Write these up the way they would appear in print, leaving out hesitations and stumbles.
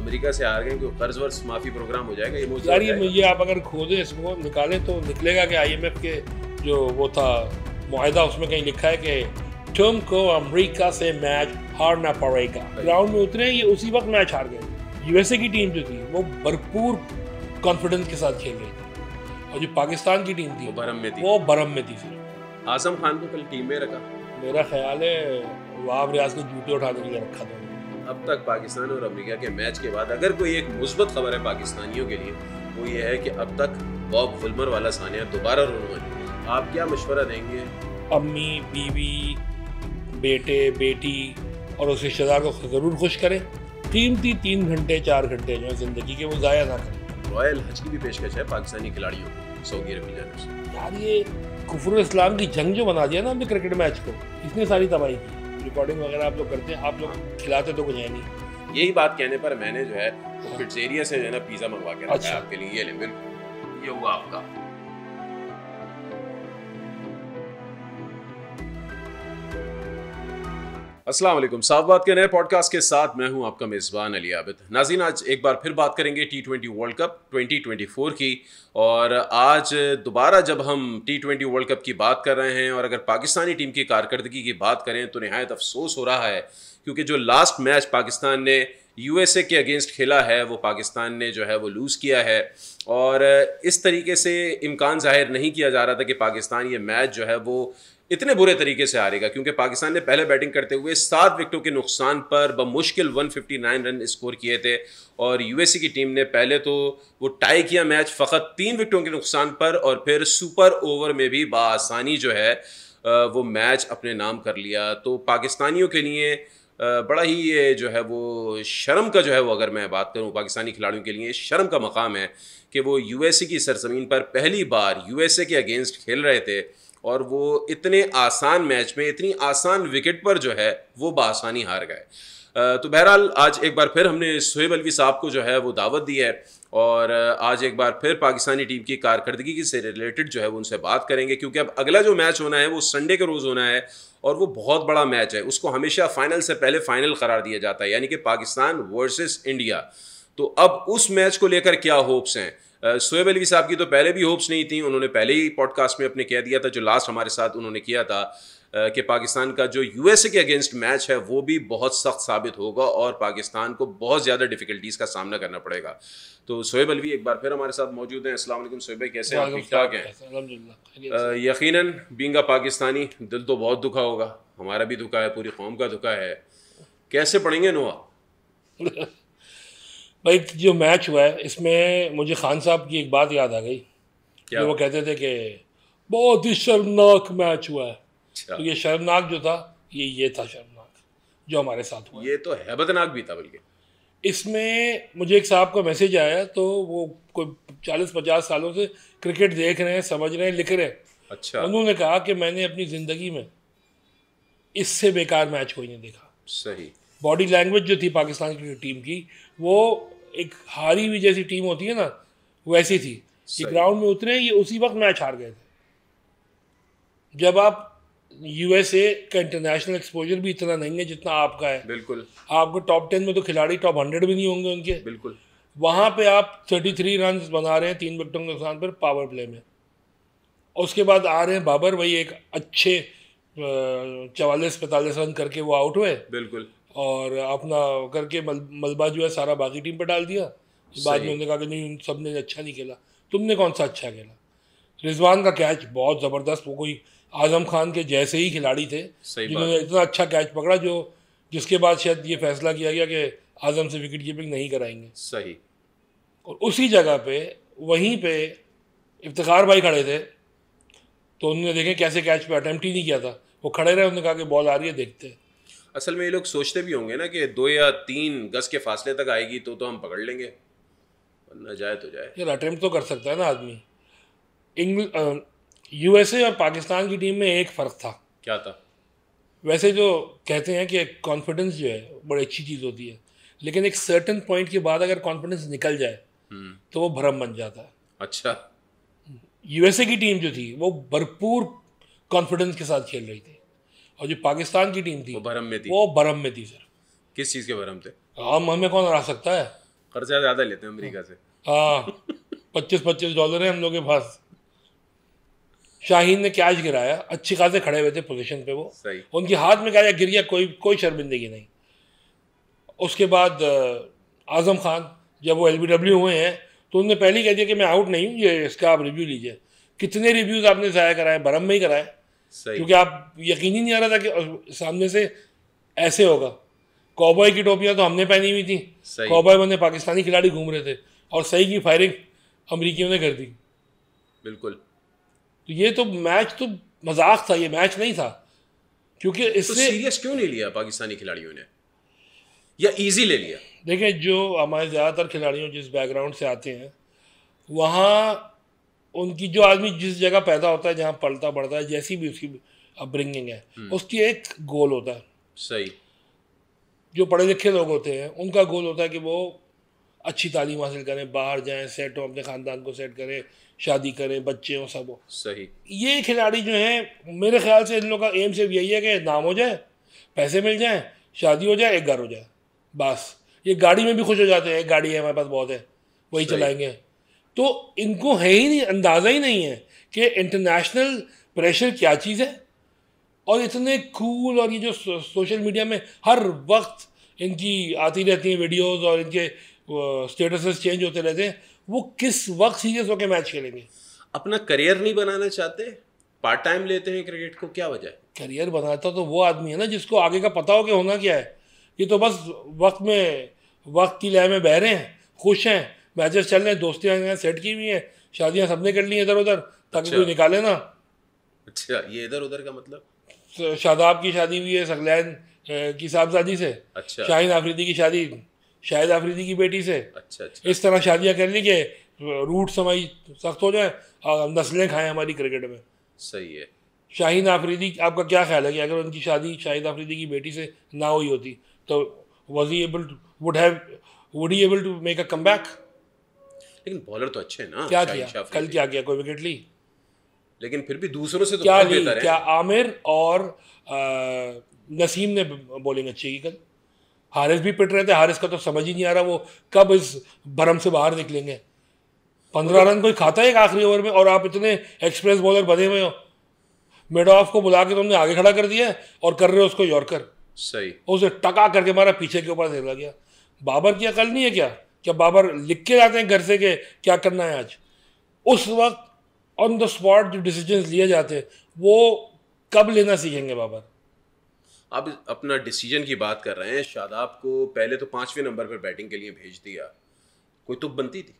America से हार गए कि कर्ज वर्ज माफी प्रोग्राम हो जाएगा, ये यार ये आप अगर खोदें इसको निकालें तो निकलेगा कि IMF के जो वो था मुआहदा उसमें कहीं लिखा है कि तुमको अमेरिका से मैच हारना पड़ेगा। ग्राउंड में उतरे, ये उसी वक्त मैच हार गए। USA की टीम जो थी वो भरपूर कॉन्फिडेंस के साथ खेल रही थी, और जो पाकिस्तान की टीम थी वो भरम में थी सिर्फ। आजम खान को कल टीम में रखा, मेरा ख्याल है वाब रियाज को जूते उठाने के लिए रखा था। अब तक पाकिस्तान और अमेरिका के मैच के बाद अगर कोई एक मुस्बत खबर है पाकिस्तानियों के लिए वो ये है कि अब तक बॉब वुल्मर वाला सानिया दोबारा रोने। आप क्या मशवरा देंगे? अम्मी, बीवी, बेटे, बेटी और उस रिश्तेदार को ज़रूर खुश करें। कीमती 3 घंटे 4 घंटे जो है ज़िंदगी के वो ज़ाया ना करें। रॉयल हज की भी पेशकश है पाकिस्तानी खिलाड़ियों को सऊदी अरब की जानिब से। यार ये कुफ्र इस्लाम की जंग जो बना दिया ना हमने क्रिकेट मैच को, इसने सारी तबाही की। रिकॉर्डिंग वगैरह आप लोग करते हैं, आप लोग खिलाते तो कुछ है नहीं। यही बात कहने पर मैंने जो है पिज़्ज़ेरिया से जो है ना पिज़्ज़ा मंगवा के रखा है आपके लिए। ये ले, बिल्कुल ये हुआ आपका। अस्सलाम वालेकुम, साफ बात के नए पॉडकास्ट के साथ मैं हूं आपका मेज़बान अली आबिद। नाज़रीन, आज एक बार फिर बात करेंगे T20 वर्ल्ड कप 2024 की। और आज दोबारा जब हम T20 वर्ल्ड कप की बात कर रहे हैं और अगर पाकिस्तानी टीम की कारकर्दगी की बात करें तो निहायत अफसोस हो रहा है, क्योंकि जो लास्ट मैच पाकिस्तान ने USA के अगेंस्ट खेला है वो पाकिस्तान ने जो है वो लूज़ किया है। और इस तरीके से इम्कान जाहिर नहीं किया जा रहा था कि पाकिस्तान ये मैच जो है वो इतने बुरे तरीके से हारेगा, क्योंकि पाकिस्तान ने पहले बैटिंग करते हुए 7 विकेटों के नुकसान पर बमुश्किल 159 रन स्कोर किए थे। और USA की टीम ने पहले तो वो टाई किया मैच फ़कत 3 विकेटों के नुकसान पर, और फिर सुपर ओवर में भी बआसानी जो है वो मैच अपने नाम कर लिया। तो पाकिस्तानियों के लिए बड़ा ही ये जो है वो शर्म का जो है वो, अगर मैं बात करूँ पाकिस्तानी खिलाड़ियों के लिए शर्म का मकाम है कि वो USA की सरजमीन पर पहली बार USA के अगेंस्ट खेल रहे थे और वो इतने आसान मैच में इतनी आसान विकेट पर जो है वो बआसानी हार गए। तो बहरहाल आज एक बार फिर हमने शोएब अलवी साहब को जो है वो दावत दी है और आज एक बार फिर पाकिस्तानी टीम की कारकर्दगी से रिलेटेड जो है वो उनसे बात करेंगे, क्योंकि अब अगला जो मैच होना है वो संडे के रोज़ होना है और वो बहुत बड़ा मैच है। उसको हमेशा फाइनल से पहले फाइनल करार दिया जाता है, यानी कि पाकिस्तान वर्सेस इंडिया। तो अब उस मैच को लेकर क्या होप्स हैं? शोएब अलवी साहब की तो पहले भी होप्स नहीं थी, उन्होंने पहले ही पॉडकास्ट में अपने कह दिया था, जो लास्ट हमारे साथ उन्होंने किया था, कि पाकिस्तान का जो USA के अगेंस्ट मैच है वो भी बहुत सख्त साबित होगा और पाकिस्तान को बहुत ज़्यादा डिफ़िकल्टीज़ का सामना करना पड़ेगा। तो शोएब अलवी एक बार फिर हमारे साथ मौजूद हैं। अस्सलाम वालेकुम शोएब भाई, कैसे हैं आप? ठीक ठाक हैं? यकीनन बीइंग पाकिस्तानी दिल तो बहुत दुखा होगा, हमारा भी दुखा है, पूरी कौम का दुखा है। कैसे पढ़ेंगे नोआ? भाई जो मैच हुआ है इसमें मुझे खान साहब की एक बात याद आ गई, जो वो कहते थे कि बहुत ही शर्मनाक मैच हुआ है। तो ये शर्मनाक जो था ये था शर्मनाक जो हमारे साथ हुआ। ये तो हैबतनाक भी था। बल्कि इसमें मुझे एक साहब का मैसेज आया, तो वो कोई 40-50 सालों से क्रिकेट देख रहे हैं, समझ रहे हैं, लिख रहे हैं। अच्छा। उन्होंने कहा कि मैंने अपनी ज़िंदगी में इससे बेकार मैच कोई नहीं देखा। सही। बॉडी लैंग्वेज जो थी पाकिस्तान की टीम की, वो एक हारी हुई जैसी टीम होती है ना, वैसी थी कि ग्राउंड में उतरे, ये उसी वक्त मैच हार गए थे। जब आप USA का इंटरनेशनल एक्सपोजर भी इतना नहीं है जितना आपका है। बिल्कुल। आपको टॉप 10 में तो खिलाड़ी टॉप 100 भी नहीं होंगे उनके। बिल्कुल। वहाँ पे आप 33 रन बना रहे हैं 3 विकेटों के नुकसान पर पावर प्ले में, और उसके बाद आ रहे हैं बाबर, वही एक अच्छे 44-45 रन करके वो आउट हुए। बिल्कुल। और अपना करके मलबा जो है सारा बाकी टीम पर डाल दिया। बाद में उन्होंने कहा कि नहीं, सबने अच्छा नहीं खेला, तुमने कौन सा अच्छा खेला। रिजवान का कैच बहुत ज़बरदस्त, वो कोई आजम खान के जैसे ही खिलाड़ी थे जिन्होंने इतना अच्छा कैच पकड़ा, जो जिसके बाद शायद ये फैसला किया गया कि आजम से विकेट कीपिंग नहीं कराएंगे। सही। और उसी जगह पे वहीं पे इफ्तिखार भाई खड़े थे, तो उन्होंने देखे कैसे कैच पे अटेम्प्ट ही नहीं किया था, वो खड़े रहे, उन्होंने कहा कि बॉल आ रही है, देखते हैं। असल में ये लोग सोचते भी होंगे ना कि 2 या 3 गज के फासले तक आएगी तो हम पकड़ लेंगे, वरना जाए तो जाए। यार अटेम्प्ट तो कर सकता है ना आदमी। USA और पाकिस्तान की टीम में एक फ़र्क था। क्या था? वैसे जो कहते हैं कि कॉन्फिडेंस जो है बड़ी अच्छी चीज़ होती है, लेकिन एक सर्टेन पॉइंट के बाद अगर कॉन्फिडेंस निकल जाए तो वो भ्रम बन जाता है। अच्छा। USA की टीम जो थी वो भरपूर कॉन्फिडेंस के साथ खेल रही थी, और जो पाकिस्तान की टीम थी वो भरम में थी। वो भरम में थी। सर किस चीज़ के भरम थे? हम हमें कौन हरा सकता है? खर्चा ज़्यादा लेते हैं अमेरिका से। हाँ, $25 है हम लोग के पास। शाहीन ने कैच गिराया, अच्छी खासे खड़े हुए थे पोजीशन पे वो, सही। उनके हाथ में क्या गिर गया, कोई शर्मिंदगी नहीं। उसके बाद आजम खान जब वो LBW हुए हैं तो उन्होंने पहले ही कह दिया कि मैं आउट नहीं हूँ, ये इसका आप रिव्यू लीजिए। कितने रिव्यूज़ आपने ज़ाया कराए, बरम में ही कराए, क्योंकि आप यकीन ही नहीं आ रहा था कि सामने से ऐसे होगा। कौबॉय की टोपियाँ तो हमने पहनी हुई थी, कौबॉय बने पाकिस्तानी खिलाड़ी घूम रहे थे, और सही की फायरिंग अमरीकियों ने कर दी। बिल्कुल। तो ये तो मैच तो मजाक था, ये मैच नहीं था, क्योंकि इससे तो सीरियस क्यों नहीं लिया पाकिस्तानी खिलाड़ियों ने, या इजी ले लिया? देखिए, जो हमारे ज़्यादातर खिलाड़ियों जिस बैकग्राउंड से आते हैं, वहाँ उनकी जो आदमी जिस जगह पैदा होता है, जहाँ पलता बढ़ता है, जैसी भी उसकी अपब्रिंगिंग है, उसकी एक गोल होता है। सही। जो पढ़े लिखे लोग होते हैं उनका गोल होता है कि वो अच्छी तालीम हासिल करें, बाहर जाएं, सेट हो, अपने ख़ानदान को सेट करें, शादी करें, बच्चे हों, सब हो। सही। ये खिलाड़ी जो हैं, मेरे ख्याल से इन लोगों का एम सिर्फ यही है कि नाम हो जाए, पैसे मिल जाएं, शादी हो जाए, एक घर हो जाए, बस। ये गाड़ी में भी खुश हो जाते हैं, एक गाड़ी है हमारे पास, बहुत है, वही चलाएंगे। तो इनको है ही नहीं, अंदाज़ा ही नहीं है कि इंटरनेशनल प्रेशर क्या चीज़ है। और इतने कूल, और ये जो सोशल मीडिया में हर वक्त इनकी आती रहती हैं वीडियोस, और इनके स्टेटसेस चेंज होते रहते हैं, वो किस वक्त सीरियस होकर मैच खेलेंगे? अपना करियर नहीं बनाना चाहते, पार्ट टाइम लेते हैं क्रिकेट को, क्या वजह है? करियर बनाता तो वो आदमी है ना जिसको आगे का पता हो कि होना क्या है। ये तो बस वक्त की लय में बह रहे हैं, खुश हैं, मैचेस चल रहे हैं, दोस्तियाँ सेट की हुई हैं, शादियाँ सबने कर ली हैं इधर उधर, ताकि कोई निकाले ना। अच्छा, ये इधर उधर का मतलब? शादाब की शादी हुई है सकलैन की साहबजादी से। अच्छा। शाहीन आफरीदी की शादी शाहिद आफरीदी की बेटी से। अच्छा अच्छा। इस तरह शादियाँ कर ली कि रूट समाई सख्त हो जाए और नस्लें खाएं हमारी क्रिकेट में। सही है। शाहीन आफरीदी, आपका क्या ख्याल है कि अगर उनकी शादी शाहिद आफरीदी की बेटी से ना हुई होती तो would he able to make a comeback? लेकिन बॉलर तो अच्छे हैं ना। क्या किया कल, क्या किया? कोई विकेट ली? लेकिन फिर भी दूसरों से तो क्या बहुत ली? बेहतर है। क्या आमिर और नसीम ने बॉलिंग अच्छी की कल? हारिस भी पिट रहे थे, हारिस का तो समझ ही नहीं आ रहा वो कब इस भरम से बाहर निकलेंगे। 15 रन कोई खाता है एक आखिरी ओवर में, और आप इतने एक्सप्रेस बॉलर बने हुए हो। मेडॉफ को बुला के तुमने आगे खड़ा कर दिया है और कर रहे हो उसको यॉर्कर। सही। उसे टका करके मारा, पीछे के ऊपर खेला गया। बाबर की अकल नहीं है क्या? क्या बाबर लिख के जाते हैं घर से कि क्या करना है आज? उस वक्त ऑन द स्पॉट जो डिसीजंस लिए जाते हैं वो कब लेना सीखेंगे बाबर? आप अपना डिसीजन की बात कर रहे हैं। शादाब को पहले तो 5वें नंबर पर बैटिंग के लिए भेज दिया, कोई तुक बनती थी?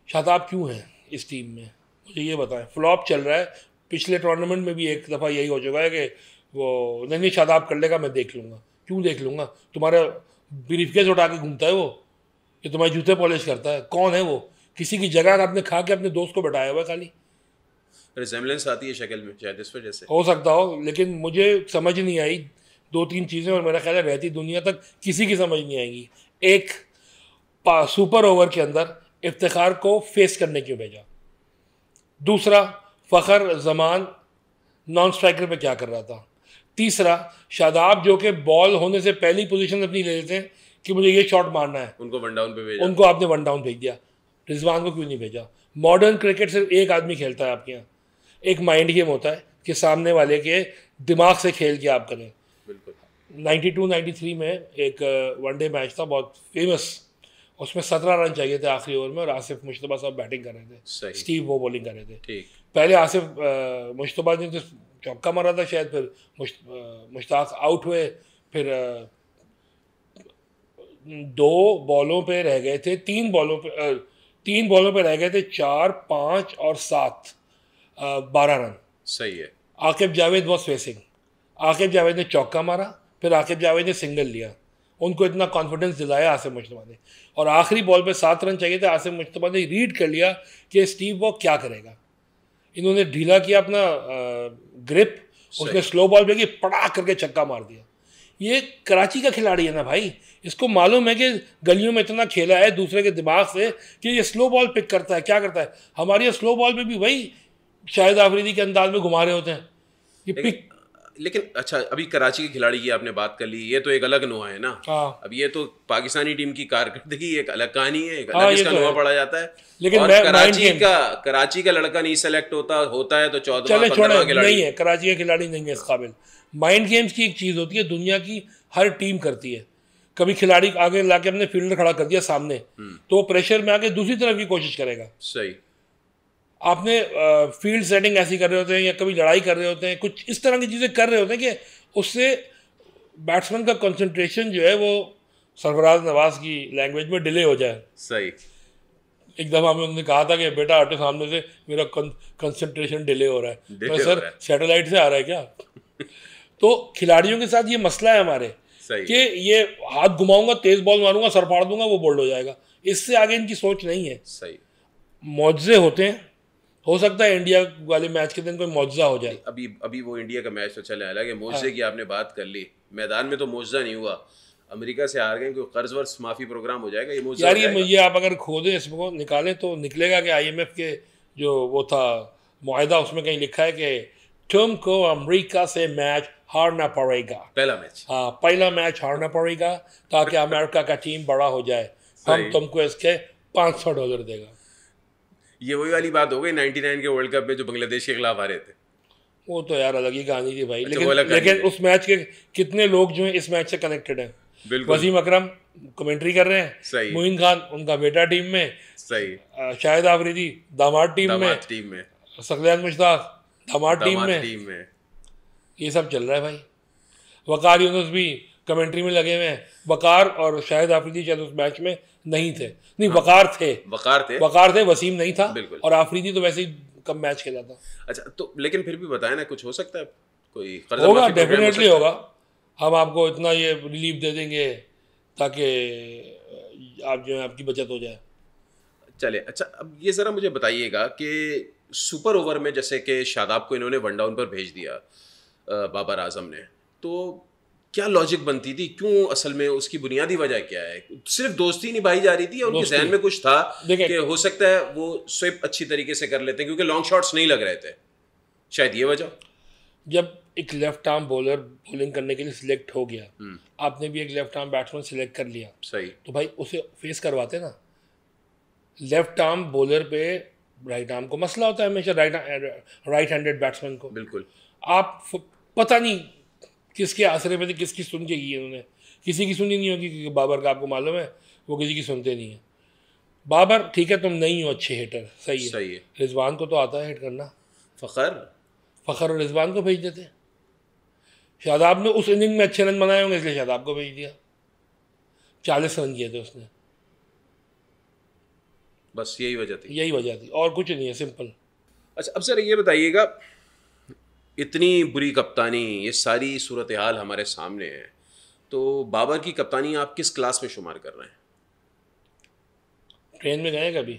शादाब क्यों है इस टीम में, मुझे ये बताएं। फ्लॉप चल रहा है, पिछले टूर्नामेंट में भी एक दफ़ा यही हो चुका है कि वो नहीं शादाब कर लेगा, मैं देख लूँगा। क्यों देख लूँगा? तुम्हारा ब्रीफकेस उठा के घूमता है वो, ये तुम्हारे जूते पॉलिश करता है। कौन है वो? किसी की जगह आपने खा के अपने दोस्त को बैठाया हुआ है खाली। रिजेम्बलेंस आती है शक्ल में, शायद इस वजह से हो सकता हो, लेकिन मुझे समझ नहीं आई 2-3 चीज़ें, और मेरा ख्याल है रहती दुनिया तक किसी की समझ नहीं आएंगी। एक, सुपर ओवर के अंदर इफ्तिखार को फेस करने क्यों भेजा? दूसरा, फ़खर जमान नॉन स्ट्राइकर पे क्या कर रहा था? तीसरा, शादाब जो कि बॉल होने से पहली पोजीशन अपनी ले लेते हैं कि मुझे ये शॉट मारना है, उनको वन डाउन पे भेजा। उनको आपने वन डाउन भेज दिया। रिजवान को क्यों नहीं भेजा? मॉडर्न क्रिकेट सिर्फ एक आदमी खेलता है आपके यहाँ। एक माइंड गेम होता है कि सामने वाले के दिमाग से खेल के आप करें। बिल्कुल। 92-93 में एक वनडे मैच था बहुत फेमस, उसमें 17 रन चाहिए थे आखिरी ओवर में, और आसिफ मुश्तबा साहब बैटिंग कर रहे थे, स्टीव वो बॉलिंग कर रहे थे। ठीक। पहले आसिफ मुश्तबा ने तो चौका मारा था शायद, फिर मुश्ताक आउट हुए, फिर 2 बॉलों पे रह गए थे, 3 बॉलों पे रह गए थे, 4, 5 और 7, 12 रन। सही है। आकिब जावेद वॉज फेसिंग, आकिब जावेद ने चौका मारा, फिर आकिब जावेद ने सिंगल लिया, उनको इतना कॉन्फिडेंस दिलाया आसिफ मुश्तबा ने, और आखिरी बॉल पे 7 रन चाहिए थे। आसिफ मुश्तबा ने रीड कर लिया कि स्टीव वॉ क्या करेगा। इन्होंने ढीला किया अपना ग्रिप, उसने स्लो बॉल पे की, पड़ाक करके छक्का मार दिया। ये कराची का खिलाड़ी है ना भाई, इसको मालूम है कि गलियों में इतना खेला है दूसरे के दिमाग से कि ये स्लो बॉल पिक करता है, क्या करता है। हमारी स्लो बॉल पे भी वही शाहिद आफरीदी के अंदाज में घुमा रहे होते हैं, ये पिक। लेकिन अच्छा, अभी कराची के खिलाड़ी की आपने बात कर ली, ये तो एक अलग नुआ है ना। हाँ अब ये तो पाकिस्तानी टीम की कारकर्दगी एक अलग कहानी है, एक हाँ, अलग ये इसका तो नुआ है। पड़ा जाता है। लेकिन और माइंड गेम, कराची का लड़का नहीं सेलेक्ट होता है तो 14वां चले छोड़े, 15वां खिलाड़ी। नहीं है कराची के खिलाड़ी, नहीं है इस काबिल। माइंड गेम्स की एक चीज़ होती है, दुनिया की हर टीम करती है। कभी खिलाड़ी आगे लाके अपने फील्डर खड़ा कर दिया सामने, तो वो प्रेशर में आके दूसरी तरफ की कोशिश करेगा। सही। आपने फील्ड सेटिंग ऐसी कर रहे होते हैं या कभी लड़ाई कर रहे होते हैं, कुछ इस तरह की चीज़ें कर रहे होते हैं कि उससे बैट्समैन का कंसंट्रेशन जो है वो सरफराज नवाज की लैंग्वेज में डिले हो जाए। सही। एक दफ़ा हमें उन्होंने कहा था कि बेटा हटो सामने से, मेरा कंसंट्रेशन डिले हो रहा है। Delay मैं हो सर रहा है। सैटेलाइट से आ रहा है क्या? तो खिलाड़ियों के साथ ये मसला है हमारे सही। कि ये हाथ घुमाऊंगा, तेज बॉल मारूंगा, सर फाड़ दूंगा, वो बोल्ड हो जाएगा। इससे आगे इनकी सोच नहीं है। सही। मुआवजे होते हैं, हो सकता है इंडिया वाले मैच के दिन कोई मुआवजा हो जाए। अभी अभी वो इंडिया का मैच तो चले, हालांकि मुआवजे की आपने बात कर ली, मैदान में तो मुआवजा नहीं हुआ, अमेरिका से हार गए, कोई कर्ज वर्ज माफी प्रोग्राम हो जाएगा, ये मुआवजा यार हो जाएगा। ये आप अगर खोदें इसको निकालें तो निकलेगा कि IMF के जो वो था मुआहदा, उसमें कहीं लिखा है कि तुमको अमेरिका से मैच हारना पड़ेगा। पहला मैच। हाँ, पहला मैच हारना पड़ेगा ताकि अमेरिका का टीम बड़ा हो जाए। हम सही। तुमको इसके $500 देगा। ये वही वाली बात हो गई 99 के वर्ल्ड कप में जो बांग्लादेश के खिलाफ हारे थे। वो तो यार अलग ही कहानी थी भाई। अच्छा, वो अलग कहानी लेकिन है। उस मैच के कितने लोग जो हैं इस मैच से कनेक्टेड हैं। बिल्कुल। वसीम अकरम कमेंट्री कर रहे हैं, सही। मोइन खान उनका बेटा टीम में, सही। शाहिद आफरीदी दामाद टीम में, दामाद टीम में, सकलैन मुश्ताक दामाद टीम दामाद में, टीम में। ये सब चल रहा है भाई। वकार यूनुस भी कमेंट्री में लगे हुए हैं। वकार और शाहिद आफरीदी शायद उस मैच में नहीं थे, नहीं वकार थे, वकार थे, वसीम नहीं था। बिल्कुल। और आफरीदी तो वैसे ही कम मैच खेला था। अच्छा, तो लेकिन फिर भी बताए ना, कुछ हो सकता है, कोई कर्ज होगा, माफी प्रोग्राम हो डेफिनेटली सकता है? होगा। हम आपको इतना ये रिलीफ दे देंगे ताकि आप जो है आपकी बचत हो जाए। चले। अच्छा, अब ये ज़रा मुझे बताइएगा कि सुपर ओवर में जैसे कि शादाब को इन्होंने वन डाउन पर भेज दिया बाबर आजम ने, तो क्या लॉजिक बनती थी, क्यों, असल में उसकी बुनियादी वजह क्या है? सिर्फ दोस्ती निभाई जा रही थी या उनके दोस्ती। जहन में कुछ था देखिए, कि हो सकता है वो स्विप अच्छी तरीके से कर लेते हैं क्योंकि लॉन्ग शॉट्स नहीं लग रहे थे, शायद ये वजह। जब एक लेफ्ट आर्म बॉलर बॉलिंग करने के लिए सिलेक्ट हो गया, आपने भी एक लेफ्ट आर्म बैट्समैन सिलेक्ट कर लिया, सही। तो भाई उसे फेस करवाते ना। लेफ्ट आर्म बॉलर पे राइट आर्म को मसला होता है हमेशा, राइट हैंडेड बैट्समैन को। बिल्कुल। आप पता नहीं किसके आसरे पे थे, किसकी सुन के की उन्होंने, किसी की सुनी नहीं होगी, क्योंकि बाबर का आपको मालूम है वो किसी की सुनते नहीं है। बाबर ठीक है, तुम नहीं हो अच्छे हिटर, सही है। रिजवान को तो आता है हिट करना, फ़खर और रिजवान को भेज देते। शादाब ने उस इनिंग में अच्छे रन बनाए होंगे इसलिए शादाब को भेज दिया। 40 रन किए थे उसने, बस यही वजह थी। यही वजह थी और कुछ नहीं है, सिंपल। अच्छा, अब सर ये बताइएगा, इतनी बुरी कप्तानी, ये सारी सूरत हाल हमारे सामने है, तो बाबर की कप्तानी आप किस क्लास में शुमार कर रहे हैं? ट्रेन में गए कभी?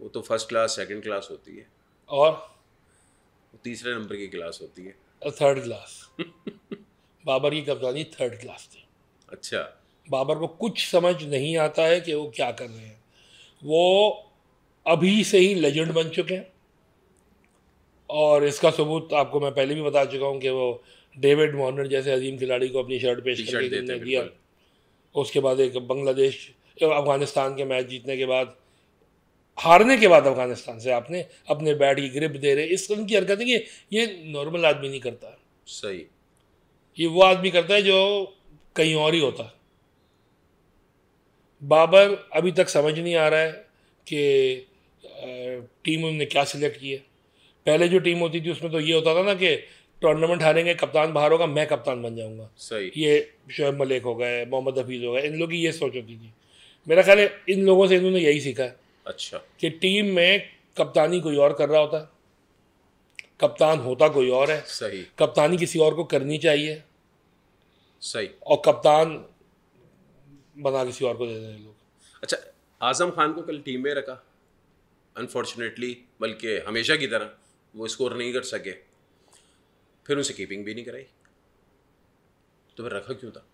वो तो फर्स्ट क्लास, सेकंड क्लास होती है, और तीसरे नंबर की क्लास होती है, थर्ड क्लास। बाबर की कप्तानी थर्ड क्लास थी। अच्छा। बाबर को कुछ समझ नहीं आता है कि वो क्या कर रहे हैं। वो अभी से ही लेजेंड बन चुके हैं और इसका सबूत आपको मैं पहले भी बता चुका हूँ कि वो डेविड वार्नर जैसे अजीम खिलाड़ी को अपनी शर्ट पेश करके दिया। उसके बाद एक बांग्लादेश अफगानिस्तान के मैच जीतने के बाद, हारने के बाद अफगानिस्तान से आपने अपने बैट की ग्रिप दे रहे, इस तरह की हरकतें कि ये नॉर्मल आदमी नहीं करता। सही। ये वो आदमी करता है जो कहीं और ही होता। बाबर अभी तक समझ नहीं आ रहा है कि टीम उन्होंने क्या सिलेक्ट की है। पहले जो टीम होती थी उसमें तो ये होता था ना कि टूर्नामेंट हारेंगे, कप्तान बाहर होगा, मैं कप्तान बन जाऊंगा। सही। ये शोएब मलिक हो गए, मोहम्मद हफीज़ हो गए, इन लोगों की ये सोच होती थी। मेरा ख्याल है इन लोगों से इन्होंने यही सीखा है। अच्छा। कि टीम में कप्तानी कोई और कर रहा होता, कप्तान होता कोई और है। सही। कप्तानी किसी और को करनी चाहिए। सही। और कप्तान बना किसी और को दे दें लोग। अच्छा, आजम खान को कल टीम में रखा, अनफॉर्चुनेटली, बल्कि हमेशा की तरह वो स्कोर नहीं कर सके, फिर उनसे कीपिंग भी नहीं कराई, तो फिर रखा क्यों था?